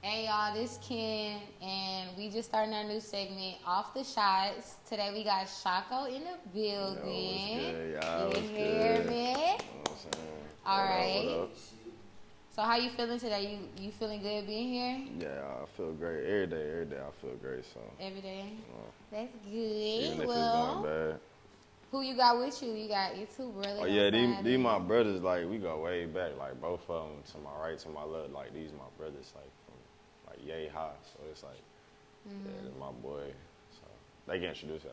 Hey y'all, this Ken, and we just starting our new segment, Off the Shots. Today we got Shocko in the building. Yo, what's good, y'all? You hear me? You know what I'm saying? All What right. up, what up? So how you feeling today? You feeling good being here? Yeah, I feel great. Every day I feel great, so. Every day? That's good. Even if it's going bad. Who you got with you? You got your two brothers. Oh yeah, these my brothers, like, we go way back. Like, both of them, to my right, to my left, like, these my brothers, like, from, like, yay high. So it's like, yeah, they're my boy. So, they can introduce us.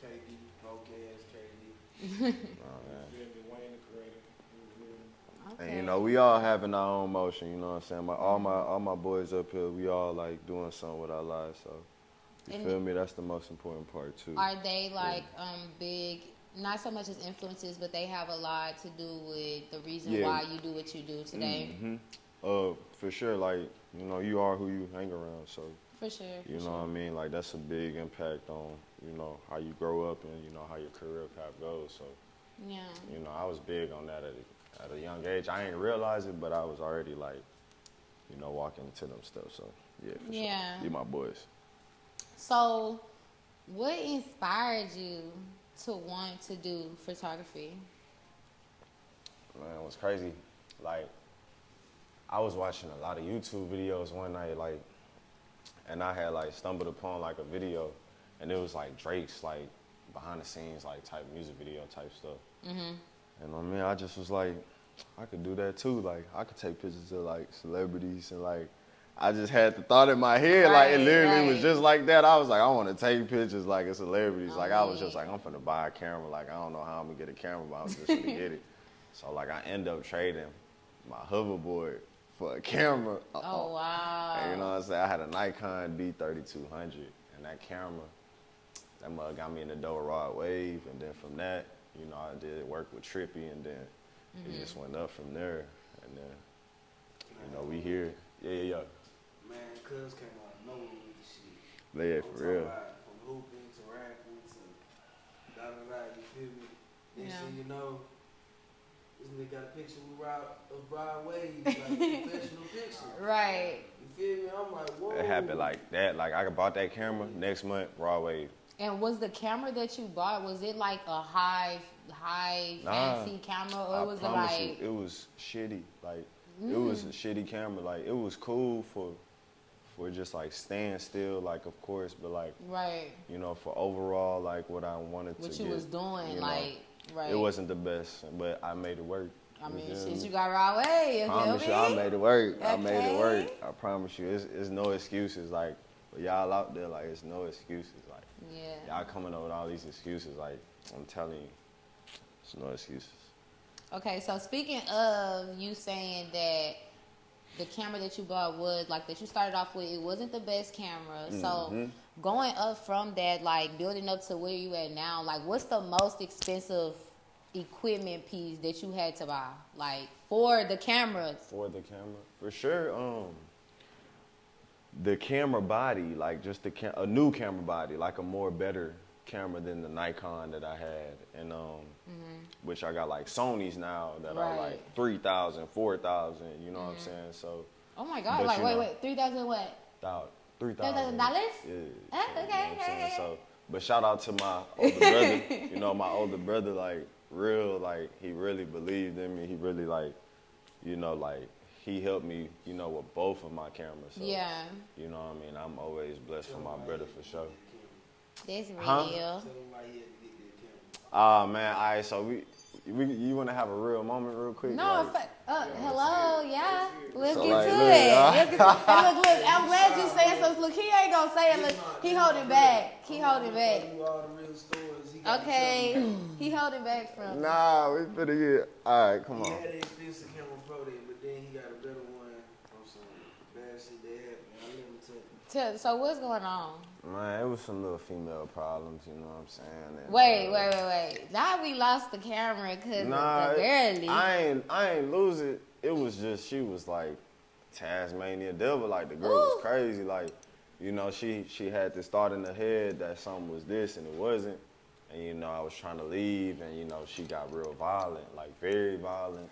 KD, Focus, KD. Oh, man. Wayne the creator. Okay. And, you know, we all having our own motion, you know what I'm saying? All my boys up here, we all, like, doing something with our lives, so. You feel me? That's the most important part, too. Are they, like, big, not so much as influences, but they have a lot to do with the reason why you do what you do today? For sure, like, you know, you are who you hang around, so. For sure. You know what I mean? Like, that's a big impact on, you know, how you grow up and, you know, how your career path goes, so. Yeah. You know, I was big on that at a young age. I ain't realize it, but I was already, like, you know, walking into them stuff, so, yeah, for sure. You my boys. So, what inspired you to want to do photography? Man, it was crazy. Like, I was watching a lot of YouTube videos one night, like, and I had, like, stumbled upon, like, a video, and it was, like, Drake's, like, behind the scenes, like, type music video type stuff. And I mean, I just was like, I could do that too. Like, I could take pictures of, like, celebrities, and, like, I just had the thought in my head, like, it literally was just like that. I was like, I want to take pictures, like, of celebrities. Like, I was just like, I'm finna buy a camera. Like, I don't know how I'm gonna get a camera, but I'm just gonna get it. So, like, I end up trading my hoverboard for a camera. Oh, wow. And you know what I'm saying? I had a Nikon D3200, and that camera, that mug got me in the door Rod Wave, and then from that, you know, I did work with Trippy, and then it just went up from there, and then, you know, we here. Yeah. Man, Cuz came out of nowhere with the shit. Yeah, for real. From hooping to rapping to da-da-da, you feel me? Next thing you know, this nigga got a picture of Rod Wave, like a professional picture. Right. You feel me? I'm like, whoa. It happened like that. Like, I bought that camera next month, Raw Wave. And was the camera that you bought, was it like a high fancy camera, or was it like? It was shitty. Like, it was a shitty camera. Like, it was cool for just like staying still, like, of course, but like, you know, for overall, like, what I wanted to get. What you was doing, you like, know, it wasn't the best, but I made it work. I mean, shit, you got right way. I promise you, I made it work. Okay. I made it work. I promise you, it's no excuses. Like, for y'all out there, like, it's no excuses. Like, y'all coming up with all these excuses. Like, I'm telling you, it's no excuses. Okay, so speaking of you saying that the camera that you bought was, like, that you started off with, it wasn't the best camera. So going up from that, like, building up to where you at now, like, what's the most expensive equipment piece that you had to buy, like, for the camera? For sure. The camera body, like, just a new camera body, like a more better camera than the Nikon that I had, and which I got, like, Sony's now that are like 3,000, 4,000. You know what I'm saying? So. Oh my God! Like, wait, 3,000 what? $3,000. Yeah. Okay. So, but shout out to my older brother. You know, my older brother, like, real, like, he really believed in me. He really, like, you know, like, he helped me, you know, with both of my cameras. So, you know what I mean? I'm always blessed for my brother, for sure. That's real. Man, all right, so you want to have a real moment real quick? No, like, hello, let's so, get like, to look, it. Look, I'm glad you said so. Look, he ain't gonna say it. Look, he holding back. Okay, he holding back from. Nah, we finna get. All right, come on. He had an expensive camera pro there, but then he got a better one from some bad shit that happened. Let me tell you. So what's going on? Man, it was some little female problems, you know what I'm saying? And, wait. Now we lost the camera because of the girlie. I ain't lose it. It was just, she was like Tasmanian devil. Like, the girl was crazy. Like, you know, she had this thought in her head that something was this and it wasn't. And, you know, I was trying to leave, and, you know, she got real violent, like, very violent.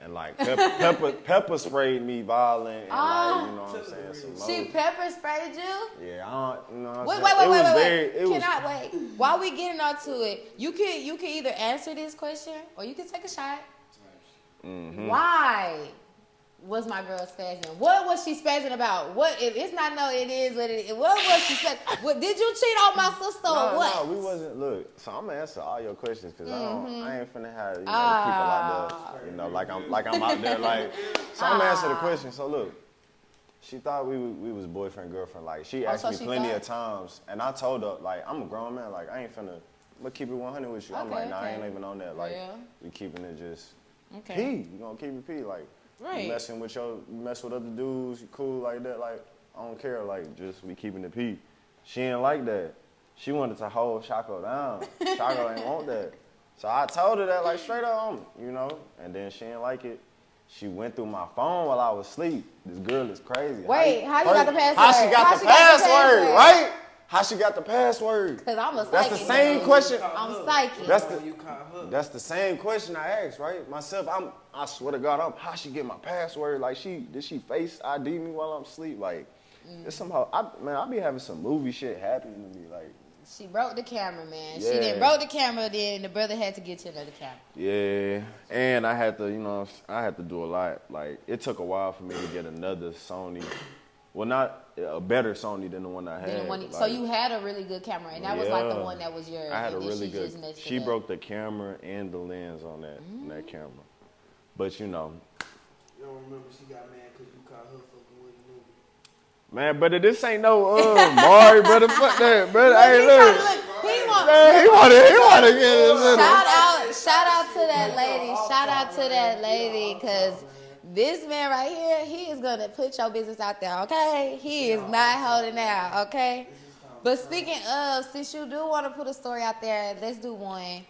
And like pepper sprayed me violent and like, you know what I'm saying? Some She pepper sprayed you? Yeah, I don't, you know what Wait, I'm wait. Cannot wait. While we getting onto it, you can either answer this question or you can take a shot. Mm-hmm. Why was my girl spazzing? What was she spazzing about? What if it's not no? It is what it is. What was she spazzing? What did you cheat on my sister or what? No, we wasn't. Look, so I'm gonna answer all your questions because I ain't finna have people out there, like I'm out there like. So I'm gonna answer the question. So look, she thought we was boyfriend girlfriend. Like she asked me plenty of times, and I told her like I'm a grown man. Like I ain't finna. I'm gonna keep it 100 with you. I'm like, nah, I ain't even on that. Like we keeping it just P. You gonna keep it P. Like. Right. You mess with other dudes, you cool like that, like, I don't care, like, just we keeping the P. She ain't like that. She wanted to hold Shocko down. Shocko ain't want that. So I told her that, like, straight up, and then she ain't like it. She went through my phone while I was asleep. This girl is crazy. Wait, how you got the password? How she got the password, right? How she got the password? Because I'm a psychic. That's the same question. I'm psychic. That's the same question I asked, right? Myself, I swear to God, how she get my password? Like, did she face ID me while I'm asleep? Like, it's somehow, I be having some movie shit happening to me. Like, she broke the camera, man. Yeah. She then broke the camera, then the brother had to get you another camera. Yeah, and I had to, I had to do a lot. Like, it took a while for me to get another Sony. Well, not a better Sony than the one I had. So you had a really good camera, and that was like the one that was yours. I had a really good. She broke the up. camera and the lens on that camera. But You don't remember she got mad because you caught her fucking with a movie. Man, brother, this ain't no Mari, brother. Fuck that, brother. Hey, look. He wanna get it. Shout out to that lady. Shout out to that lady, cause this man right here, he is gonna put your business out there, okay? He is not holding out, okay? But speaking of, since you do want to put a story out there, let's do one.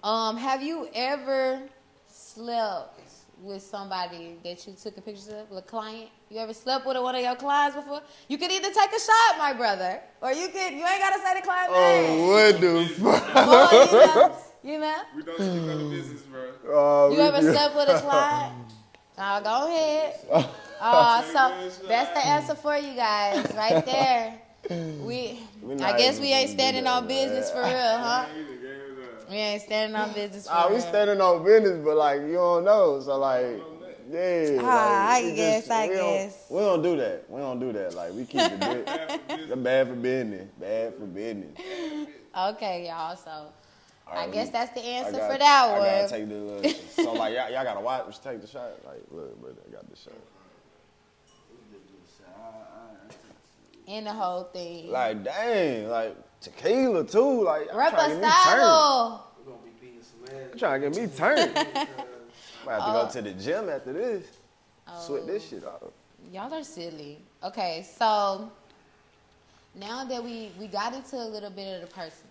Have you ever slept with somebody that you took a picture of, a client? You ever slept with one of your clients before? You could either take a shot, my brother, or you ain't gotta say the client name. What the fuck? You know? We don't speak on the business, bro. You ever slept with a client? Oh, go ahead. So that's the answer for you guys, right there. I guess we ain't standing on business for real, huh? We ain't standing on business for real. We standing on business, but like you don't know, so like, yeah. I guess. We don't do that. Like we keep it bad for business. Bad for business. Okay, y'all. So I guess that's the answer for that one. I gotta take the so like y'all gotta watch. We should take the shot. Like look, brother, I got the shot. And the whole thing. Like dang, like tequila too. Like I'm trying to get me turned. We're gonna be beating some ass. I'm trying to get me turned. Might have to go to the gym after this. Sweat this shit off. Y'all are silly. Okay, so now that we got into a little bit of the person,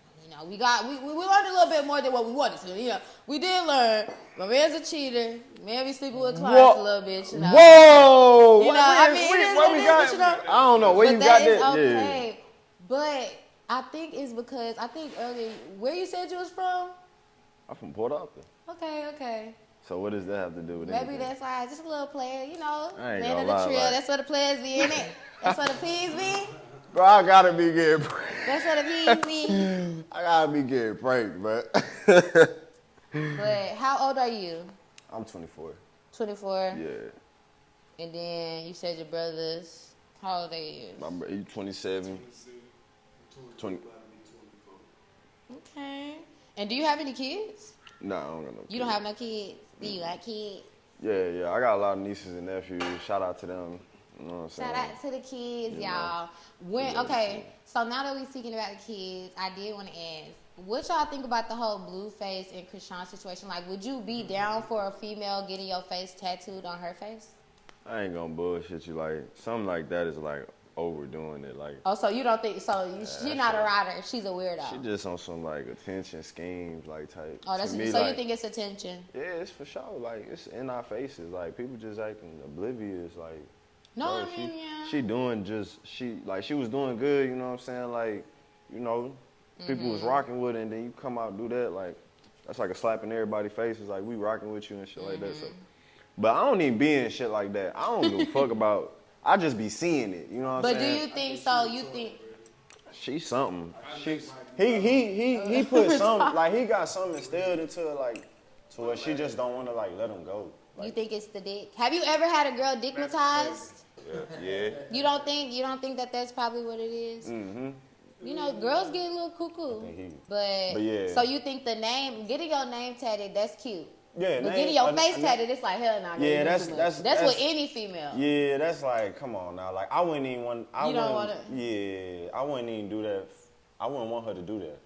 we learned a little bit more than what we wanted to. We did learn. My man's a cheater. Man be sleeping with clients a little bit. Whoa! I don't know where you got that. Okay, yeah. But I think it's because earlier, where you said you was from? I'm from Port Arthur. Okay. So what does that have to do with Maybe anything? That's why, just a little player, I ain't man of the trio. That's where the players be in it. That's where the P's be. Bro, I gotta be getting pranked. That's where the P's be. I gotta be getting pranked, bro. But how old are you? I'm 24. 24? Yeah. And then you said your brothers, how old are you? He's 27. 20. Okay. And do you have any kids? No, I don't got no kids. You don't have no kids? Do you got kids? Yeah. I got a lot of nieces and nephews. Shout out to them. You know what I'm saying? Shout out to the kids, y'all. Yeah. So now that we're speaking about the kids, I did want to ask, what y'all think about the whole Blueface and Krishan situation? Like, would you be down for a female getting your face tattooed on her face? I ain't gonna bullshit you. Like, something like that is like overdoing it. Like, oh, so you don't think so? She's not a rider. She's a weirdo. She just on some like attention schemes like type. Oh, that's me, so like, you think it's attention? Yeah, it's for sure. Like, it's in our faces. Like, people just acting oblivious. Like, no, bro, I mean, yeah. She was doing good. You know what I'm saying? Like, people was rocking with it, and then you come out and do that. Like, that's like a slap in everybody's faces. Like, we rocking with you and shit like that. So But I don't even be in shit like that. I don't give a fuck about. I just be seeing it. You know what I'm saying? But do you think so? You think She's something. He put some like he got something instilled into her, like to where she just don't want to like let him go. Like, you think it's the dick? Have you ever had a girl digmatized? yeah. You don't think that that's probably what it is? Mm-hmm. You know, girls get a little cuckoo. But yeah. So you think the name, getting your name tatted, that's cute. Yeah, but getting your face tatted, it's like hell no. Yeah, that's with any female. Yeah, that's like, come on now. Like I wouldn't even want. I wouldn't even do that. I wouldn't want her to do that.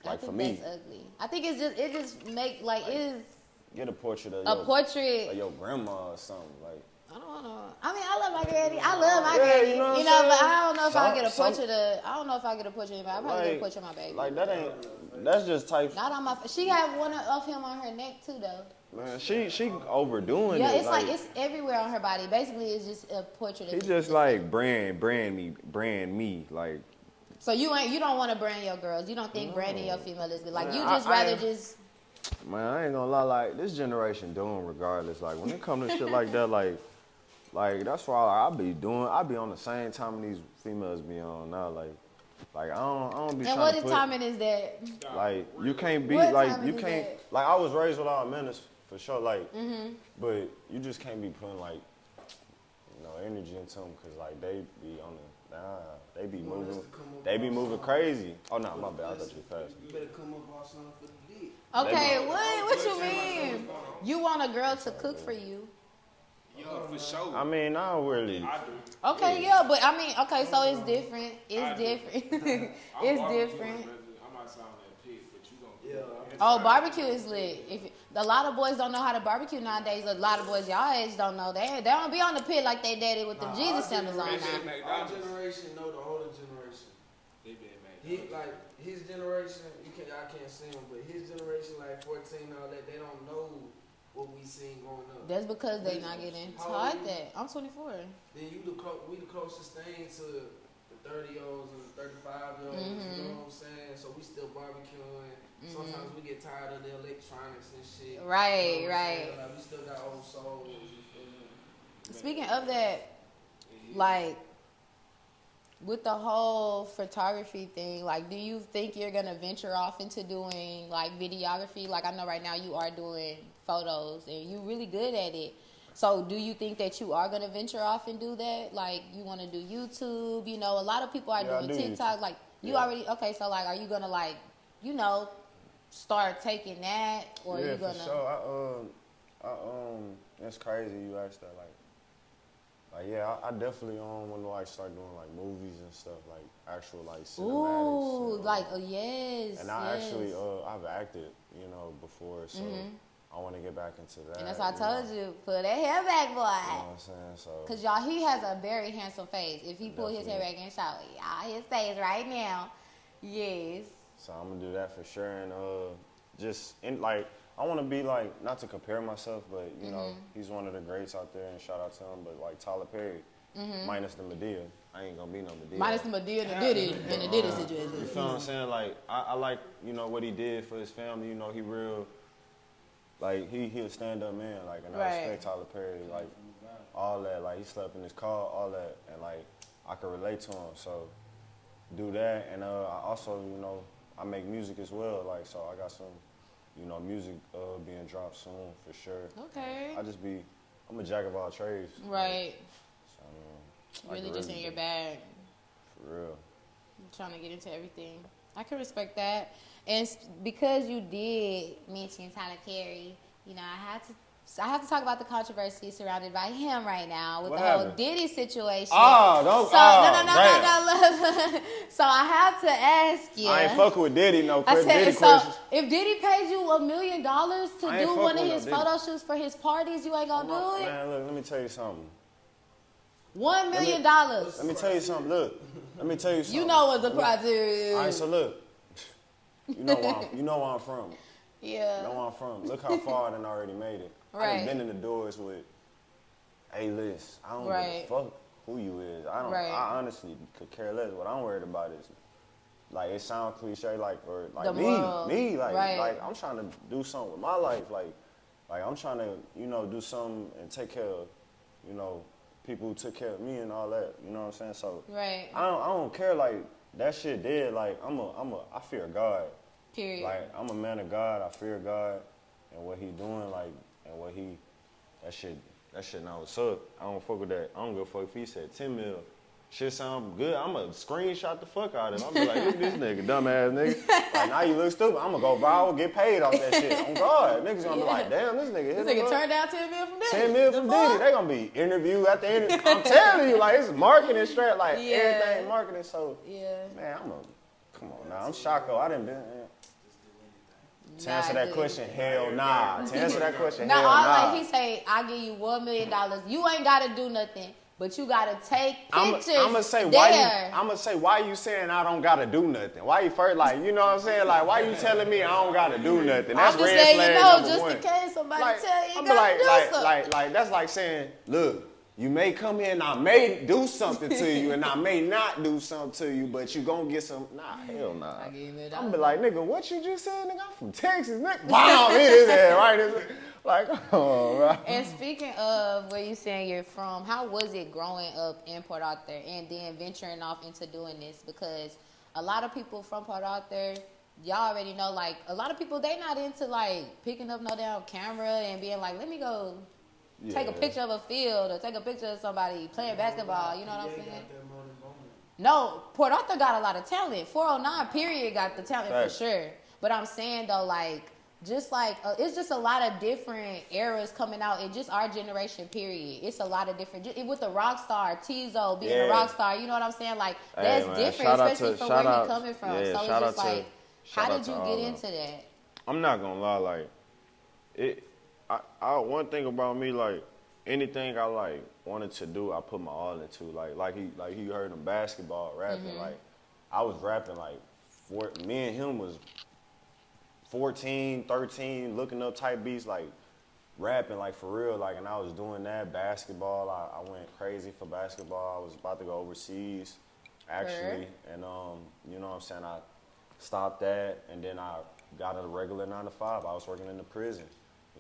Like for me, that's ugly. I think it just make like it is. Get a portrait of your grandma or something like. I don't know. I mean, I love my granny. I love my granny. You know, but I don't know if I get a portrait of. I don't know if I get a portrait of anybody. I probably get a portrait of my baby. Like that ain't. That's just type. Not on my. She had one of him on her neck too, though. Man, she overdoing it. Yeah, it's like it's everywhere on her body. Basically, it's just a portrait. It's just like brand me, like. So you don't want to brand your girls. You don't think branding your female is good. Like you just rather just. Man, I ain't gonna lie. Like this generation doing regardless. Like when it comes to shit like that, like that's why I be on the same time these females be on now. Like I don't be. And what timing is that? Like you can't be you can't like I was raised without manners for sure. Like, but you just can't be putting like energy into them because like they be on the they be moving crazy. Oh no, my bad. I thought you were fast. You better come up with something for the dick. Okay, what you mean? You want a girl to cook for you? Yeah, for sure. I mean, I don't really. I do. Okay, yeah, but I mean, okay, so it's different. It's different. It's different. I might sound that pig, but you gonna. Yeah. Oh, barbecue is lit. A lot of boys don't know how to barbecue nowadays. A lot of boys y'all age don't know. They don't be on the pit like they daddy with them Jesus sandals on now. Our generation know the older generation. They been made. Like his generation, I can't see him, but his generation, like 14, all that, they don't know what we seen growing up. That's because they not getting taught that. I'm 24. Then we the closest thing to the 30-year-olds and the 35-year-olds. You know what I'm saying? So we still barbecuing. Sometimes we get tired of the electronics and shit. Right, you know right. like, we still got old souls. You feel me? Speaking of that, like with the whole photography thing, like do you think you're gonna venture off into doing like videography? Like I know right now you are doing photos and you're really good at it. So do you think that you are gonna venture off and do that? Like you want to do YouTube? You know, a lot of people are doing TikTok. YouTube. Like you already okay. So like, are you gonna like, start taking that, or are you gonna? For sure. It's crazy you asked that. I definitely want to like start doing like movies and stuff, like actual like cinematics. Ooh, yes. And I actually I've acted, before, so I want to get back into that. And that's why I told you, pull that hair back, boy. You know what I'm saying? So. Cause y'all, he has a very handsome face. If he pull his hair back and shout, y'all, his face right now, yes. So I'm gonna do that for sure, and I want to be like, not to compare myself, but he's one of the greats out there, and shout out to him. But like Tyler Perry, minus the Madea, I ain't gonna be no Madea. Minus the Madea and the Diddy in the Diddy situation. You feel what I'm saying? Like I like what he did for his family. He real, like he a stand up man. Like, and I respect Tyler Perry. Like all that. Like he slept in his car, all that, and like I could relate to him. So do that, and I also I make music as well. Like so I got some. Music being dropped soon for sure. Okay. I'm a jack of all trades. Right. So, really just in your bag. For real. I'm trying to get into everything. I can respect that. And because you did mention Tyler Perry, I have to talk about the controversy surrounded by him right now with whole Diddy situation. Oh, don't. No. So I have to ask you. I ain't fucking with Diddy, no. I said, Diddy so questions. if Diddy pays you $1 million to do one of his photo shoots for his parties, you ain't gonna do it? Man, look, let me tell you something. $1 million. Let me tell you something. Look, let me tell you something. You know what the project is. All right, so look. You know where I'm from. Yeah. You know where I'm from. Look how far I done already made it. Right. I've been in the doors with A-list. I don't give a fuck who you is. I honestly could care less. What I'm worried about is, like, it sounds cliche, like, or like me, like I'm trying to do something with my life. Like, Like, I'm trying to, you know, do something and take care of, you know, people who took care of me and all that. You know what I'm saying? So Right. I don't care. Like, that shit dead. Like, I fear God. Period. Like, I'm a man of God. I fear God and what he doing. Like, and what he, that shit not what's up. I don't fuck with that. I don't give a fuck if he said 10 mil. Shit sound good. I'm going to screenshot the fuck out of it. I'm be like, look at this nigga, dumbass nigga. Like, now you look stupid. I'm going to go viral, get paid off that shit. On God. Niggas going to be like, damn, this nigga hit This him nigga up. turned down 10 mil from Diddy. 10 mil from Diddy. They going to be interview after interview. I'm telling you, like, it's marketing strat. Like, everything marketing. So, man, come on now. I'm Shocko. I done been. To answer that question, hell nah. To answer that question, hell nah. Like he say, I give you $1 million. You ain't gotta do nothing, but you gotta take pictures. I'ma say why you saying I don't gotta do nothing? Why you first like, you know what I'm saying? Like, why you telling me I don't gotta do nothing? That's I'm just red saying, flag you know, number just one. in case somebody tell you I'm gotta do something. Like that's like saying, look, you may come here and I may do something to you and I may not do something to you, but you gonna get some. Nah, hell nah. I'm be like, nigga, what you just said, nigga? I'm from Texas, nigga. Wow, it is that, right? Like, oh, right. And speaking of where you saying you're from, how was it growing up in Port Arthur and then venturing off into doing this? Because a lot of people from Port Arthur, y'all already know, like, a lot of people, they not into, like, picking up no damn camera and being like, let me go take a picture of a field or take a picture of somebody playing basketball. You know what I'm saying? No, Port Arthur got a lot of talent. 409 period got the talent for sure. But I'm saying, though, like, just like, it's just a lot of different eras coming out in just our generation, period. It's a lot of different, with the rock star, Tizo being a rock star, you know what I'm saying? Like, that's different, especially from where you're coming from. So it's just like, how did you get into that? I'm not gonna lie, like, one thing about me, like, anything I, like, wanted to do, I put my all into. Like he heard him basketball, rapping, like, I was rapping, like, me and him was 14, 13, looking up type beats, like, rapping, like, for real, like, and I was doing that. Basketball, I went crazy for basketball. I was about to go overseas, actually, and, you know what I'm saying, I stopped that, and then I got a regular 9 to 5. I was working in the prison.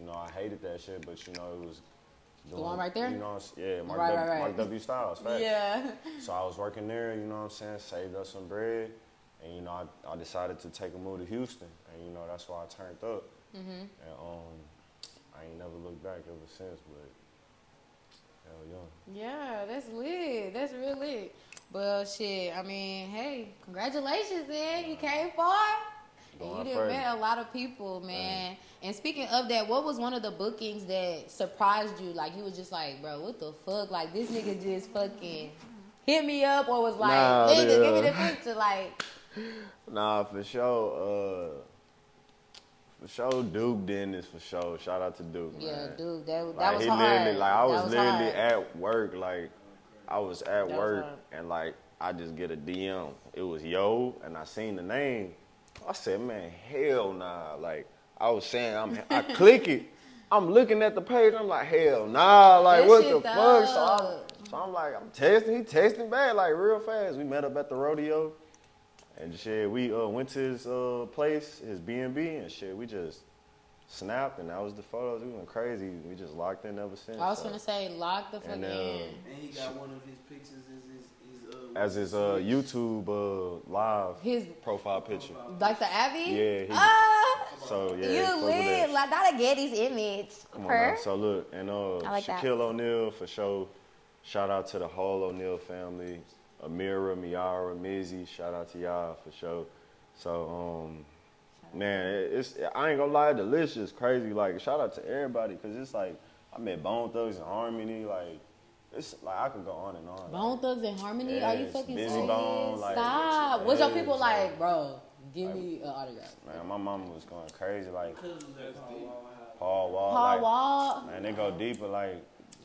You know, I hated that shit, but, you know, it was doing, the one right there? You know, Mark W. Styles, facts. Yeah. So I was working there, you know what I'm saying, saved up some bread. And, you know, I decided to take a move to Houston. And, you know, that's why I turned up. And I ain't never looked back ever since, but hell yeah. Yeah, that's lit. That's real lit. But shit, I mean, hey, congratulations, man. You came far. And you done met a lot of people, man. And speaking of that, what was one of the bookings that surprised you? Like, you was just like, bro, what the fuck? Like, this nigga just fucking hit me up, or was like, nigga, give me the picture, like. Nah, for sure. Duke did this for sure. Shout out to Duke, man. Yeah, Duke, that like, was he hard. Literally, like, I was literally hard. at work, like, I was at work, and, like, I just get a DM. It was Yo, and I seen the name. I said, man, hell nah. Like, I was saying, I click it. I'm looking at the page. I'm like, hell nah. Like, that what shit the fuck? So I'm like, I'm texting. He texting back, like, real fast. We met up at the rodeo. And shit, we went to his place, his B&B, and shit, we just snapped, and that was the photos. We went crazy. We just locked in ever since. I was gonna say, lock the fuck in. And he got one of his pictures as his YouTube live his profile picture. Like the Abby? Yeah. So yeah. You lit. Like, not a Getty's image. Come on now. So look, and like Shaquille O'Neal for sure. Shout out to the whole O'Neal family. Amira, Miara, Mizzy, shout out to y'all for sure. So, man, I ain't gonna lie, the list is crazy. Like, shout out to everybody, because it's like, I met Bone Thugs and Harmony, like, it's like, I could go on and on. Bone Thugs and Harmony? Yes, Are you fucking Busy serious? Bone, like, stop. What's your people like, bro? Give me an autograph. Man, my mama was going crazy, like, Paul Wall. Paul Wall? Man, they go deeper, like,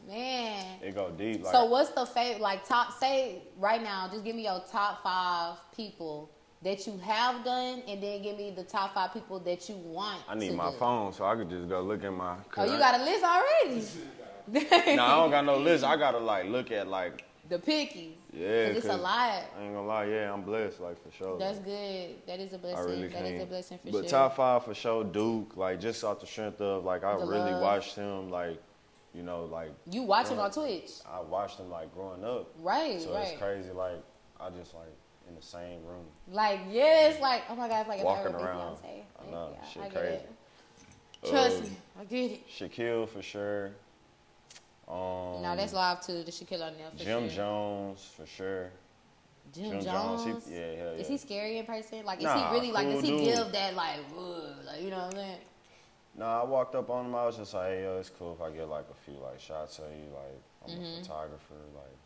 man. They go deep. Like, so what's the favorite, like, top, say right now, just give me your top 5 people that you have done, and then give me the top 5 people that you want I need my phone so I could just go look at my. Oh, you got a list already? No, I don't got no list. I gotta, like, look at, like, the pickies. Yeah, Cause it's a lot. I ain't gonna lie, yeah, I'm blessed, like for sure. That's like, good. That is a blessing. I really That is a can't. blessing for But sure. top 5 for sure, Duke. Like just off the strength of like I The really love. watched him like, you know, like You watch him on Twitch. I watched him like growing up. Right, So right. it's crazy. Like I just like in the same room. Like, yes, like, oh my God, it's like Walking if I ever around. Beyonce. I know, Yeah, shit I get crazy. it. Trust me, I get it. Shaquille for sure. No, that's live too. The Shaquille O'Neal for Jim sure. Jones for sure. Jim Jones. Yeah, hell yeah. Is he scary in person? Like, is Nah, he really like? cool Does he dude. give that like, like, you know what I'm saying? Nah, I walked up on him. I was just like, hey, yo, it's cool if I get like a few like shots of you. Like, I'm Mm-hmm. a photographer. Like,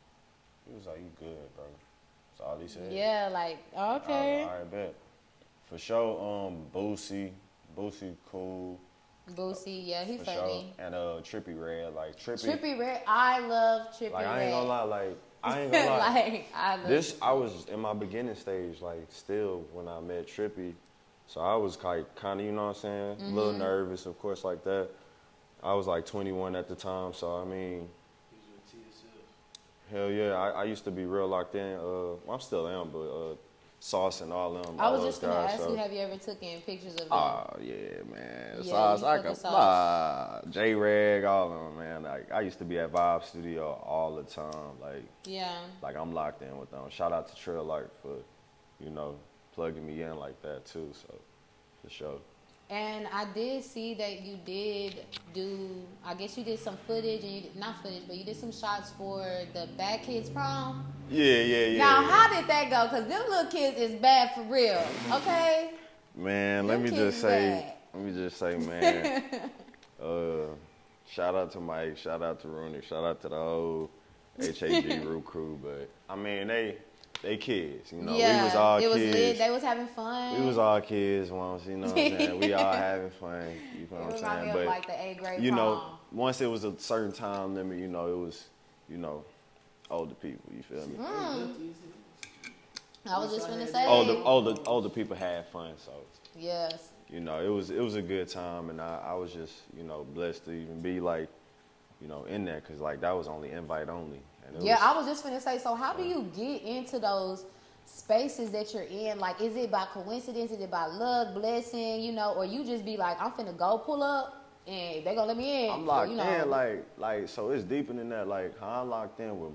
he was like, you good, bro. That's all he said. Yeah, like, okay. All right, bet. For sure, Boosie, cool. Boosie, yeah, he For funny. sure. And Trippy Red, like Trippy Red, I love Trippy Like Red. I ain't gonna lie, like, I love This Trippy. I was in my beginning stage, like still when I met Trippy, so I was like kind of, you know what I'm saying, a little nervous, of course, like that. I was like 21 at the time, so I mean, hell yeah, I used to be real locked in. Well, I still am, but Sauce and all them. I all was those just gonna guys, ask so. you, have you ever taken pictures of them? Oh yeah, man. Yeah, Sauce, you I fuck could with Sauce. J Reg, all of them, man. Like I used to be at Vibe Studio all the time. Yeah. Like I'm locked in with them. Shout out to Trill Light for, you know, plugging me in like that too. So for sure. And I did see that you did do, I guess you did some footage, and you did, not footage, but you did some shots for the Bad Kids Prom. Yeah. Now, how did that go? Because them little kids is bad for real, okay? Man, Them let me kids just say, man. Shout out to Mike, shout out to Rooney, shout out to the whole HAG Root crew. But I mean, they kids, you know. Yeah, We was all it was kids. lit. They was having fun. We was all kids once, you know what I'm saying? We all having fun, you know what I'm It reminded saying? me But of like the 8th grade you know, prom. once it was a certain time limit, you know, it was, you know, older people, you feel me? I was just gonna say. Older people had fun, so Yes. you know, it was a good time, and I was just, you know, blessed to even be like, you know, in there, cause like that was only invite only. And Yeah, I was just gonna say. So, how do you get into those spaces that you're in? Like, is it by coincidence? Is it by luck, blessing? You know, or you just be like, I'm finna go pull up, and they gonna let me in. I'm locked you know. in, like so it's deeper than that. Like how I'm locked in with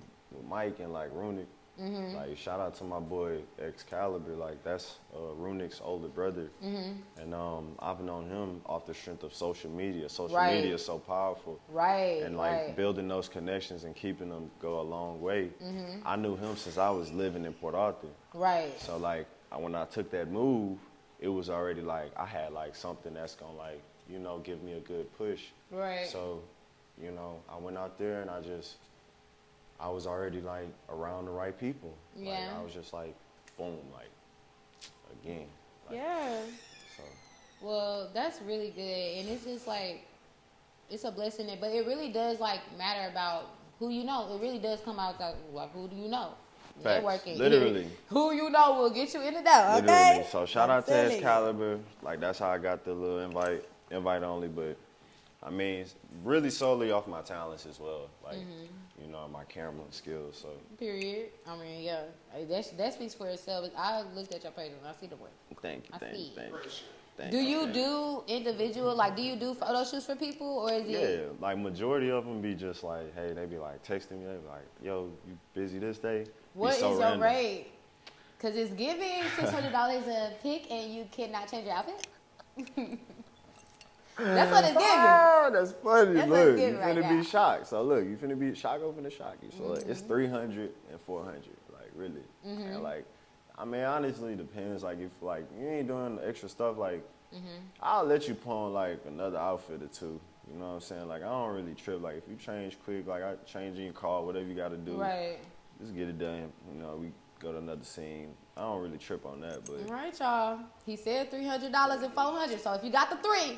Mike and like Rooney. Mm-hmm. Like shout out to my boy Excalibur. Like that's Roonick's older brother, and I've known him off the strength of social media. Social Right. media is so powerful, Right. and like right. building those connections and keeping them go a long way. I knew him since I was living in Port Arthur. Right. So like when I took that move, it was already like I had like something that's gonna like, you know, give me a good push. Right. So, you know, I went out there and I was already like around the right people. Yeah. Like, I was just like, boom, like again. Like, Yeah. So Well, that's really good, and it's just like it's a blessing. But it really does like matter about who you know. It really does come out like who do you know? Facts. Networking. Literally. Who you know will get you in the door. Okay. literally. So shout I'm out to telling you. Excalibur. Like that's how I got the little invite only, but I mean, it's really solely off my talents as well. Like, you know, my camera skills. So Period. I mean, yeah, that speaks for itself. I looked at your page and I see the work. thank you. Do you do individual, like, do you do photo shoots for people, or is Yeah, it? like majority of them be just like, hey, they be like texting me, they be like, yo, you busy this day? What is so your random. rate? Because it's giving $600 a pic and you cannot change your outfit. That's what it's giving. Oh, that's funny. That's what it's Look, you giving right finna now. be shocked. So look, you finna be Shocko finna shock you. So like, it's 300 and 400, like really. And like, I mean, honestly, depends. Like if like you ain't doing the extra stuff, like I'll let you put on like another outfit or two. You know what I'm saying? Like I don't really trip. Like if you change quick, like I change in your car, whatever you gotta do, Right. just get it done. You know, we go to another scene. I don't really trip on that, but All right, y'all. He said $300 and $400. So if you got the three,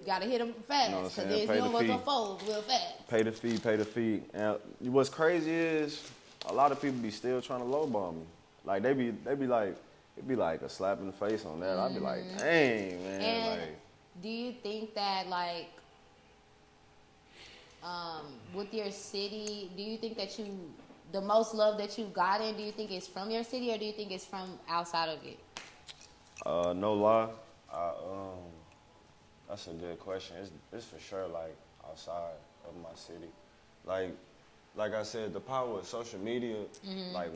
you gotta hit them fast. You know what I'm Because saying? then Pay you the don't go fee. to fold real fast. pay the fee. And what's crazy is a lot of people be still trying to lowball me. Like they be like, it'd be like a slap in the face on that. I'd be like, dang, man. And like, do you think that, like, with your city, do you think that you the most love that you've gotten, do you think it's from your city or do you think it's from outside of it? No lie, that's a good question. It's for sure like outside of my city, like I said, the power of social media like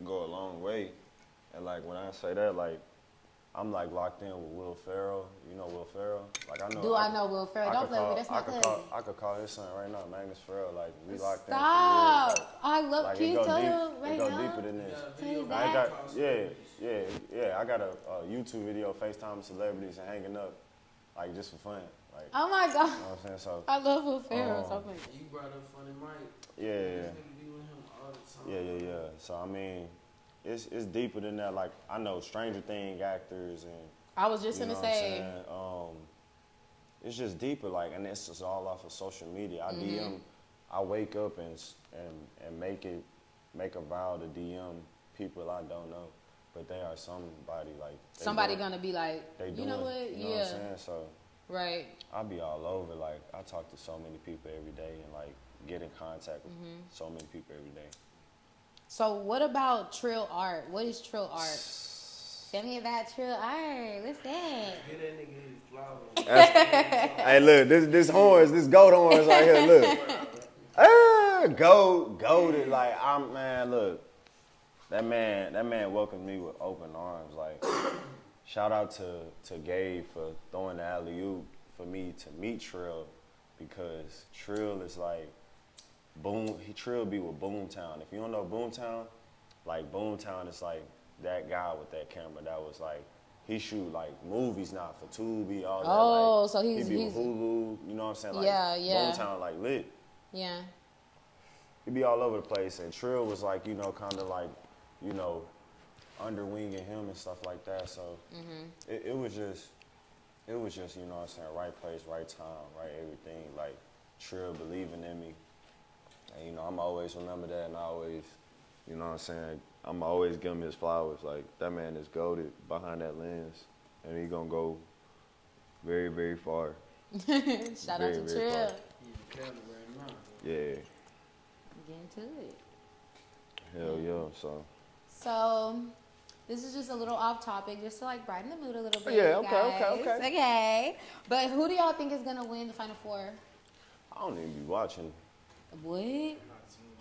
go a long way, and like when I say that, like I'm like locked in with Will Ferrell. You know Will Ferrell? Like I know. Do I know Will Ferrell? Don't play with me. That's my cousin. I could call his son right now, Magnus Ferrell. Like we locked in. Stop! For years. I love. Like, can you tell him right it go now? deeper than this. To his I dad? got I got a YouTube video FaceTime celebrities and hanging up, like just for fun. Like Oh my god! you know what I'm saying? So I love Will Ferrell so much. You brought up Funny Mike. yeah. This nigga be with him all the time. Yeah. So I mean, it's deeper than that. Like I know Stranger Things actors and I was just you know gonna what I'm say. saying? It's just deeper. Like, and it's just all off of social media. I DM. I wake up and make a vow to DM people I don't know, but they are somebody like Somebody gonna be like, they you know what? You know what I'm saying? So Right. I be all over. Like I talk to so many people every day and like get in contact with so many people every day. So what about trill art? What is trill art? Tell me about trill art. What's that? Get that nigga his flowers. Hey, look, this horns, this gold horns right here. Look, gold. Like look, that man welcomed me with open arms. Like, shout out to Gabe for throwing the alley oop for me to meet Trill, because Trill is like Trill be with Boomtown. If you don't know Boomtown, like Boomtown is like that guy with that camera that was like, he shoot like movies now for Tubi, all that. Oh, like, so he's with Hulu, you know what I'm saying? Like, yeah. Boomtown like lit. Yeah. He be all over the place, and Trill was like, you know, kind of like, you know, underwinging him and stuff like that. So it was just, you know what I'm saying, right place, right time, right everything. Like Trill believing in me, and you know, I'm always remember that, and I always, you know what I'm saying, I'm always give him his flowers. Like that man is goated behind that lens, and he gonna go very, very far. Shout out to Trill. Yeah. Get into it. Hell yeah. So, this is just a little off topic, just to like brighten the mood a little bit. Yeah, guys. okay. But who do y'all think is gonna win the Final Four? I don't even be watching. What?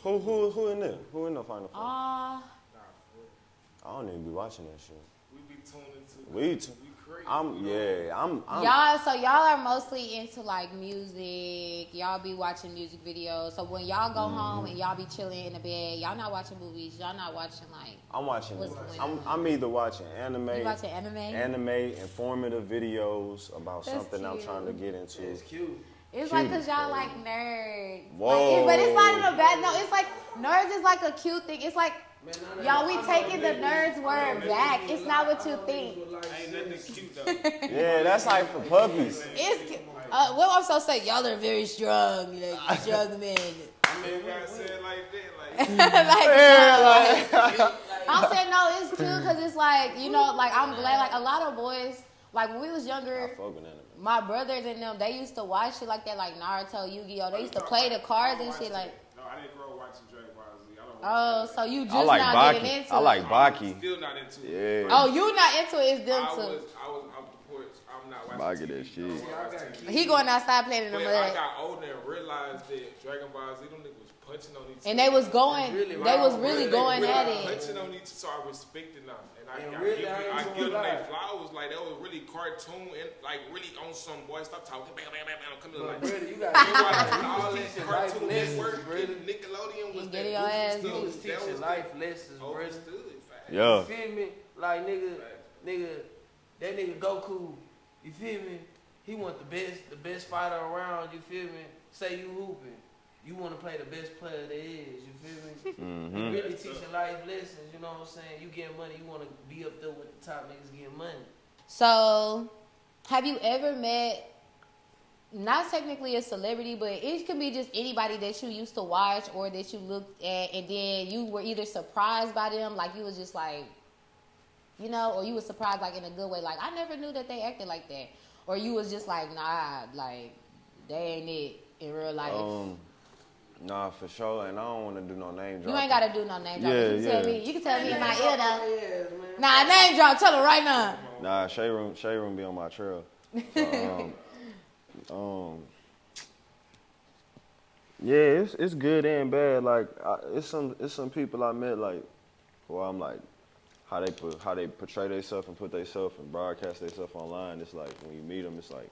Who in there? Who in the Final Four? Ah. I don't even be watching that shit. We be tuning into We crazy. I'm Y'all are mostly into like music. Y'all be watching music videos. So when y'all go home and y'all be chilling in the bed, y'all not watching movies. Y'all not watching like. I'm watching. What's going on? I'm either watching anime. You watching anime? Anime, informative videos about That's something I'm cute. trying to get into. It's cute. It's Cute like because as y'all crazy. like nerds. Whoa. Like, but it's not in a bad. No, it's like nerds is like a cute thing. It's like. Man, Y'all, we taking the nerds word back. It's not what you think. Ain't nothing cute though. Yeah, that's like for puppies. It's cute. What I'm supposed to say? Y'all are very strong, like strong men. I mean, we gotta say it like that, like. I'm saying no, it's cute because it's like, you know, like I'm glad, like a lot of boys, like when we was younger, I fuck with anime. my brothers and them, they used to watch shit like that, like Naruto, Yu-Gi-Oh. They used to play the cards and shit, like. No, I didn't grow up watching Dragon Ball Z. I don't Oh, watch so you just I like not Baki. getting into I like it. Baki. Still not into it. Yeah. Oh, you not into it? It's them I too. was off the porch. I'm not Baki watching that TV. shit. I don't watch TV. He going outside playing in the But I mud. got older and realized that Dragon Ball Z, them niggas was punching on each other. And they was going, Really they was wrong. really They going really at wrong. it. punching on each other, so I respected them. And I really, give ain't them gonna their lie. flowers. Like, that was really cartoon and, like, really on some boy. Stop talking. Bam, bam, bam, bam. Come here, But, like. brother, you got You watching all that teaching Cartoon life Network lessons, brother. and Nickelodeon was And get that your ass goofy You was stuff. That teaching was life lessons, brother. overstood. Fact. Yeah. You feel me? Like nigga, that nigga Goku. You feel me? He want the best fighter around. You feel me? Say you hooping, you want to play the best player there is. You feel me? You really teaching life lessons. You know what I'm saying? You getting money. You want to be up there with the top niggas getting money. So, have you ever met, not technically a celebrity, but it could be just anybody that you used to watch or that you looked at, and then you were either surprised by them, like you was just like, you know, or you was surprised like in a good way, like I never knew that they acted like that, or you was just like, nah, like they ain't it in real life. Nah, for sure, and I don't want to do no name drop. You ain't gotta do no name drop. Yeah, You can tell me in my ear Yeah, though. man. Nah, name drop. Tell her right now. Nah, Shade Room be on my trail. So, yeah, it's good and bad. Like, it's some people I met like, where I'm like, how they portray themselves and put themselves and broadcast themselves online. It's like when you meet them, it's like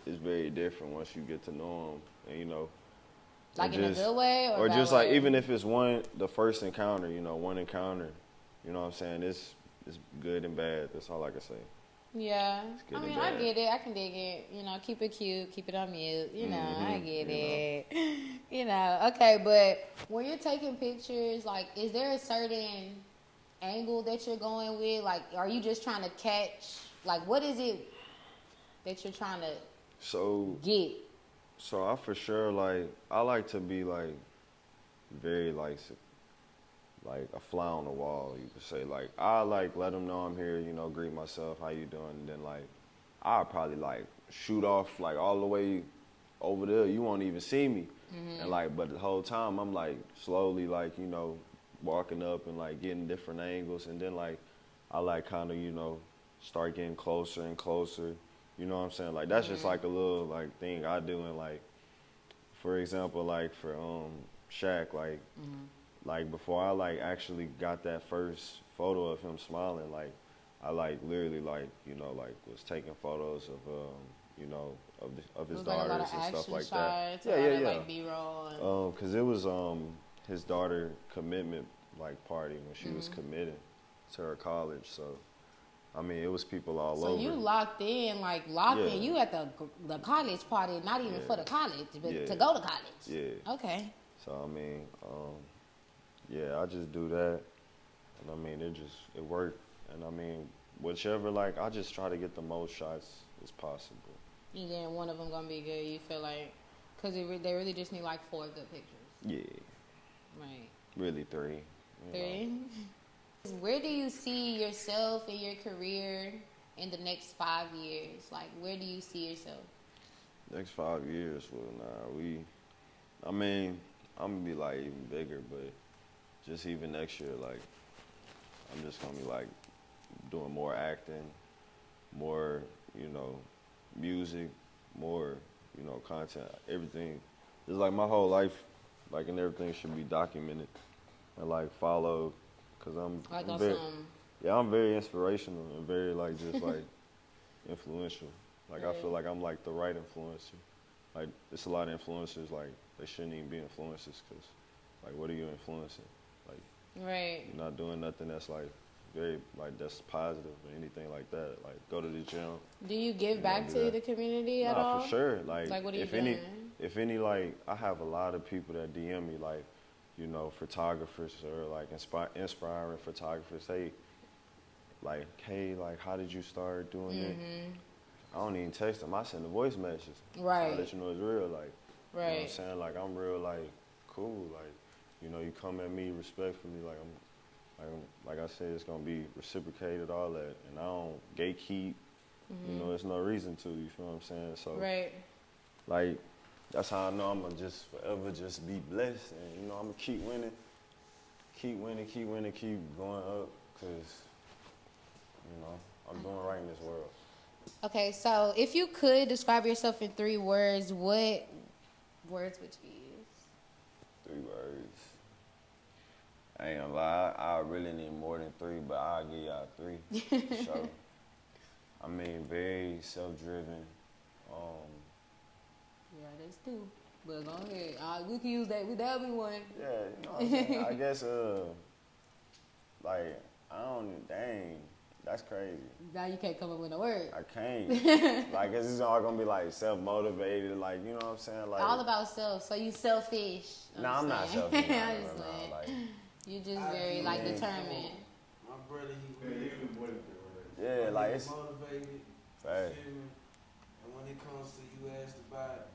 it's very different once you get to know them, and you know. Like in a good way or bad just way? like even if it's the first encounter, you know, one encounter, you know what I'm saying? It's good and bad. That's all I can say. Yeah. good I mean, and I bad. get it. I can dig it. You know, keep it cute, keep it on mute. You know, I get it. You know, okay, but when you're taking pictures, like, is there a certain angle that you're going with? Like, are you just trying to catch, like, what is it that you're trying to get? So I for sure, like, I like to be, like, very, like a fly on the wall, you could say. Like, I, like, let them know I'm here, you know, greet myself, how you doing? And then, like, I'll probably, like, shoot off, like, all the way over there. You won't even see me. And, like, but the whole time, I'm, like, slowly, like, you know, walking up and, like, getting different angles. And then, like, I, like, kind of, you know, start getting closer and closer. You know what I'm saying? Like, that's just, like, a little, like, thing I do. And, like, for example, like, for Shaq, like, like, before I, like, actually got that first photo of him smiling, like, I, like, literally, like, you know, like, was taking photos of, you know, of his daughters and stuff like that. Yeah. Like B-roll. Cause it was his daughter commitment, like, party when she was committing to her college. So, I mean, it was people all over. So you locked in. You at the college party, not even for the college, but to go to college. Yeah. Okay. So, I mean, yeah, I just do that. And, I mean, it worked. And, I mean, whichever, like, I just try to get the most shots as possible. And then one of them gonna be good, you feel like? Because they really just need, like, 4 good pictures. Yeah. Right. Really 3. 3? Where do you see yourself in your career in the next 5 years? Like, where do you see yourself? Next 5 years, I mean, I'm gonna be, like, even bigger, but just even next year, like, I'm just gonna be, like, doing more acting, more, you know, music, more, you know, content, everything. It's like my whole life, like, and everything should be documented and, like, followed, because I'm very inspirational and very, like, just, like, influential. Like, I feel like I'm, like, the right influencer. Like, it's a lot of influencers, like, they shouldn't even be influencers, because, like, what are you influencing? Like, right. You're not doing nothing that's, like, very, like, that's positive or anything like that. Like, go to the gym. Do you give back to the community at all? Nah, for sure. Like, what are you doing? If any, like, I have a lot of people that DM me, like, you know, photographers or, like, inspiring photographers. Hey, like, how did you start doing it? I don't even text them. I send the voice messages. Right. So I let you know it's real. Like, right. You know what I'm saying? Like, I'm real, like, cool. Like, you know, you come at me respectfully. Like I said, it's gonna be reciprocated, all that, and I don't gatekeep. You know, there's no reason to. You feel what I'm saying? So, right. Like, that's how I know I'm gonna just forever just be blessed, and you know, I'm gonna keep winning, keep going up, cause you know I'm doing right in this world. Okay, so if you could describe yourself in 3 words, what words would you use? 3 words. I ain't gonna lie, I really need more than 3, but I'll give y'all 3. For sure. I mean, very self-driven. Yeah, that's 2. But go ahead. We can use that. That'll be 1. Yeah, you know what I'm saying? I guess, like, dang, that's crazy. Now you can't come up with a word. I can't. Like, it's all gonna be, like, self-motivated, like, you know what I'm saying? Like, all about self. So you selfish. Nah, I'm not selfish. No, like, you just very, like, determined. My brother, he yeah, like, it's motivated. right. And when it comes to you asked about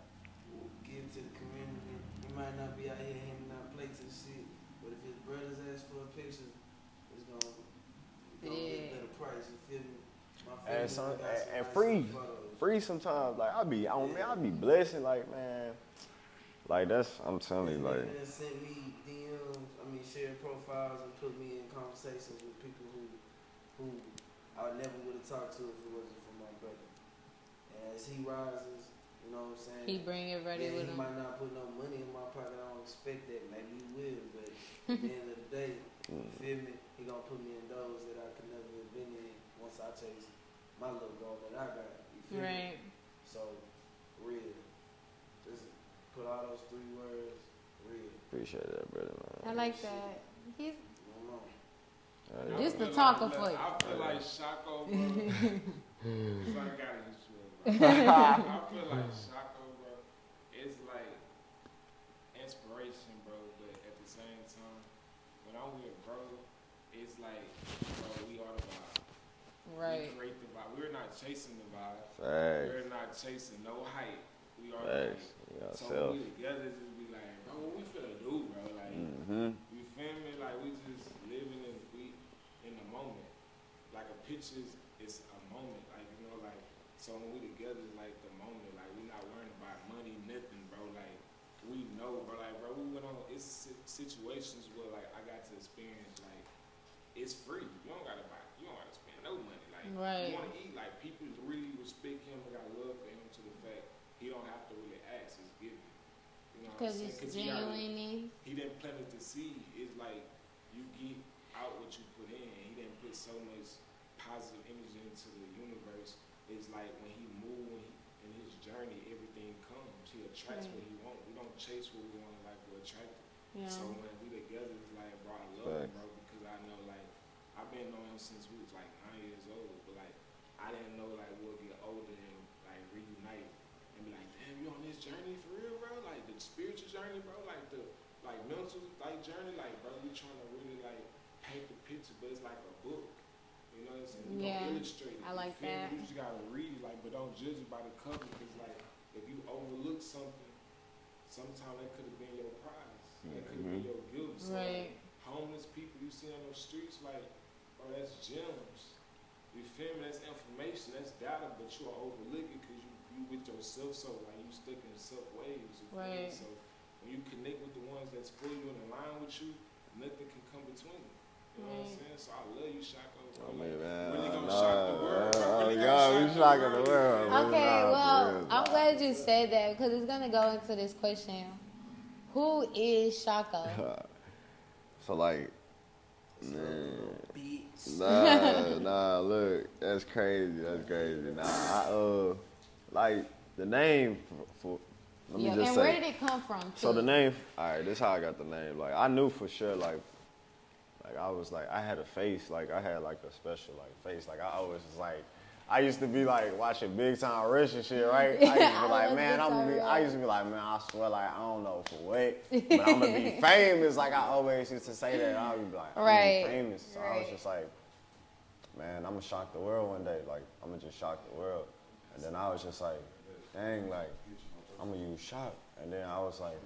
give to the community, he might not be out here handing out plates and shit, but if his brothers ask for a picture, it's gonna get a better price. You feel me? And free sometimes. Like, I be blessing, like, man. Like that's, I'm telling you, like. And sent me DMs, shared profiles and put me in conversations with people who I never would have talked to if it wasn't for my brother. And as he rises, you know what I'm saying? He bring it ready with him. He might not put no money in my pocket. I don't expect that. Maybe he will, but at the end of the day, you feel me? He gonna put me in those that I could never have been in once I chase my little goal that I got. You feel me? So, real. Just put all those 3 words, real. Appreciate that, brother, man. I like that. He's just the talker for you. I feel like Shocko, bro. So I got it, I feel like Shocko, bro. It's like inspiration, bro. But at the same time, when I'm with bro, it's like, bro, we are the vibe. Right. We create the vibe. We're not chasing the vibe. Facts. We're not chasing no hype. We are Facts. the hype. So when we together, just be like, bro, what we finna do, bro? Like, you feel me? Like, we just living in the moment. Like, a picture is a moment. Like, you know, like, so when we together, it's like the moment. Like, we not worrying about money, nothing, bro. Like, we know, bro. Like, bro, we went on, it's situations where, like, I got to experience, like, it's free. You don't gotta spend no money. Like, you wanna eat, like, people really respect him and got love for him to the fact he don't have to really ask, it's given. You know what I'm saying? Because it's genuinely. He didn't plant the seed. It's like you get out what you put in. He didn't put so much positive energy into the universe. It's like when he moves in his journey, everything comes. He attracts what he wants. We don't chase what we want, like we're attracted. Yeah. So when we together, it's like, bro, I love him, bro, because I know, like, I've been knowing him since we was like 9 years old. But like, I didn't know like we'll get older and like reunite and be like, damn, you on this journey for real, bro? Like the spiritual journey, bro. Like the mental like journey, like bro, we trying to really like paint the picture, but it's like a book. You know what I'm saying? We don't illustrate it. I like that. You just gotta read, like, but don't judge it by the cover, because like if you overlook something, sometimes that could have been your prize. That could have been your guilt. So, like, homeless people you see on those streets, like, bro, that's gems. You feel me? That's information, that's data, but you'll overlook it because you with yourself, so like you stuck in self waves. You feel me? So when you connect with the ones that's for you and align with you, nothing can come between you. You know what I'm saying? So I love you, Shocko. Bro. Oh, man, really gonna shock the world. Really we shocking the world. Okay, well, I'm glad you said that because it's gonna go into this question. Who is Shocko? So like, man, look, that's crazy. Nah, like the name for let me just say. Where did it come from? Too? So the name, all right, this is how I got the name. Like I knew for sure, like I was like, I had a face, like I had like a special like face. Like I always was like, I used to be like watching Big Time Rush and shit, right? I used to be like, man, I used to be like, man, I swear, like I don't know for what, but I'm gonna be famous. Like I always used to say that. I would be like, I'm gonna be famous. So I was just like, man, I'm gonna shock the world one day. Like I'm gonna just shock the world. And then I was just like, dang, like I'm gonna use Shock. And then I was like,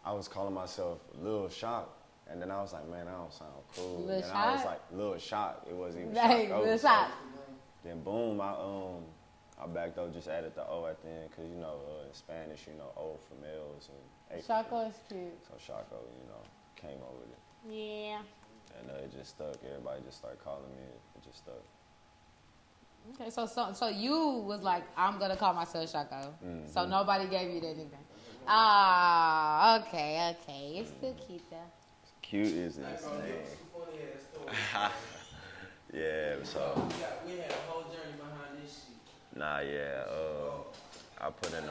I was calling myself Lil Shock. And then I was like, man, that don't sound cool. Lil and Shock? I was like, Lil Shock. It wasn't even like, Shocko. Lil Shock. Then boom, I backed up, just added the O at the end, cause you know in Spanish, you know O for males and A for Shocko is cute. So Shocko, you know, came up with it. Yeah. And it just stuck. Everybody just started calling me. It just stuck. Okay, so you was like, I'm gonna call myself Shocko. So nobody gave you that nickname. Ah, okay. It's still cute though. Cute is his name. Yeah, so. We had a whole journey behind this shit. Nah, yeah. I put in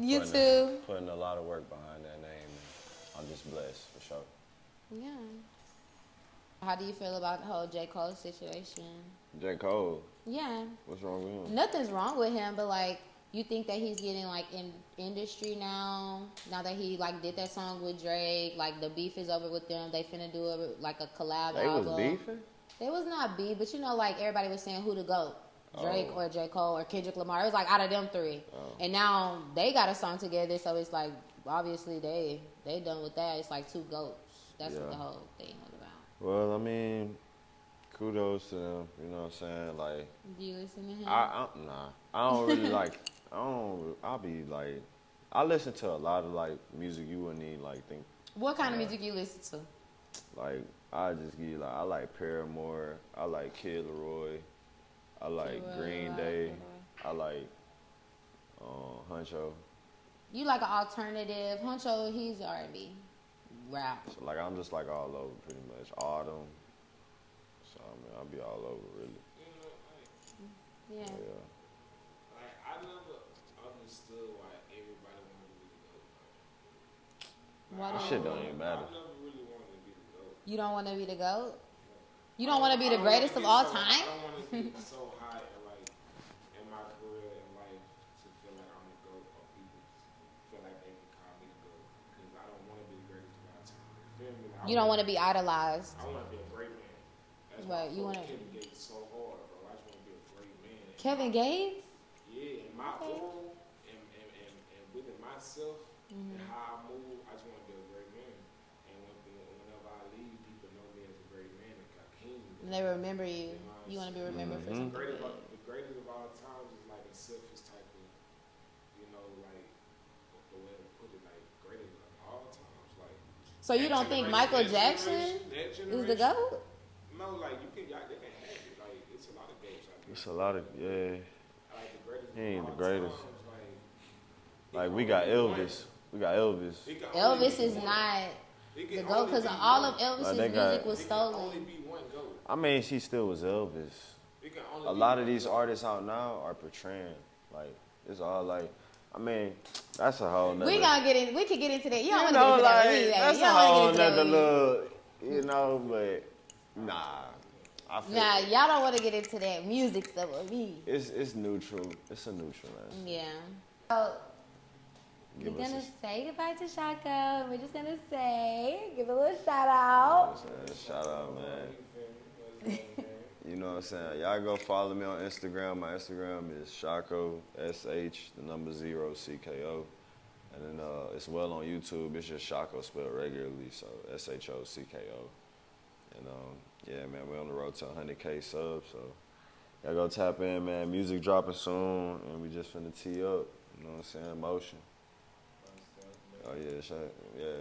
You too. Putting a lot of work behind that name. I'm just blessed for sure. Yeah. How do you feel about the whole J. Cole situation? J. Cole. Yeah. What's wrong with him? Nothing's wrong with him, but like, you think that he's getting like in industry now that he like did that song with Drake, like the beef is over with them. They finna do like a collab album. They was beefing? They was not beef, but you know, like everybody was saying who the GOAT, Drake or J. Cole or Kendrick Lamar. It was like out of them three. And now they got a song together, so it's like obviously they done with that. It's like two GOATs. That's what the whole thing was about. Well, I mean, kudos to them. You know what I'm saying? Like, do you listen to him? I don't really like. I'll be like I listen to a lot of like music you wouldn't even like think. What kind of music you listen to? Like I just give you like I like Paramore, I like Kid Laroi, I like Green Day, I like Huncho. You like an alternative. Huncho, he's R&B. Rap. So like I'm just like all over pretty much. Autumn. So I mean I'll be all over really. Yeah. Like I never understood why everybody wanted to be the GOAT. Why That shit don't even matter. I never really wanted to be the GOAT. You don't want to be the GOAT? You don't want to be the greatest of all time? I don't want to be so high in my career in life to feel like I'm the GOAT or people feel like they can call me the GOAT because I don't want to be the greatest of all time. You feel me? Like, You don't want to be idolized. I want to be a great man. That's Right, why you I wanna- Kevin Gates so hard, bro. I just want to be a great man. Kevin Gates? Yeah, in my role and within myself and how I move, I just want to be a great man. And whenever I leave, people know me as a great man and Kakeem. And they remember you. You want to be remembered for something good. The greatest of all times is like a selfish type of, like the way to put it, like greatest of all times. Like. So you don't think Michael Jackson is the GOAT? No, like they can have it. Like it's a lot of GOATs out there. It's a lot of Like the greatest. He ain't of the all greatest. times, Like we got Elvis. We got Elvis. Elvis is not the GOAT because all of Elvis's music was Only stolen. be one GOAT. I mean, she still was Elvis. It can only A be lot of one these GOAT. artists out now are portraying like it's all like. I mean, that's a whole nother. We could get into that. You don't You want to know, get into that with me. like, Like, that's you a don't want whole to get nother into that with me. little, but nah. I feel Nah, y'all don't want to get into that music stuff with me. it's neutral. It's a neutral answer. Yeah. So, Give we're us going a- to say goodbye to Shocko. We're just going to give a little shout out. Shout out, man. You know what I'm saying? Y'all go follow me on Instagram. My Instagram is Shocko, SH0CKO. And then it's well on YouTube. It's just Shocko spelled regularly, so SHOCKO. And yeah, man, we're on the road to 100K subs, so y'all go tap in, man. Music dropping soon, and we just finna tee up. You know what I'm saying? Motion. Oh yeah,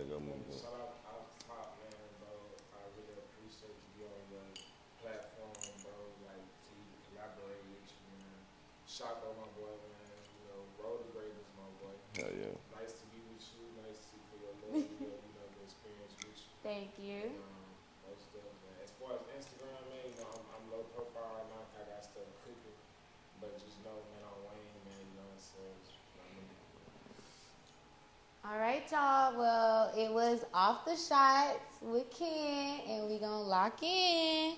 go move. Shout out AwfTop, man, bro. I really appreciate you on your platform, bro. Like to collaborate with you, man. Shocko, my boy, man. Road to greatness, my boy. Hell yeah. Nice to be with you. Nice to see for your love, the experience with you. Thank you. Most stuff, man. As far as Instagram, man, I'm low profile right now. I got stuff cooking, but just know, man, I'm Wayne, man. You know what I'm saying? All right, y'all. Well, it was Off the Shots with Ken, and we gonna lock in.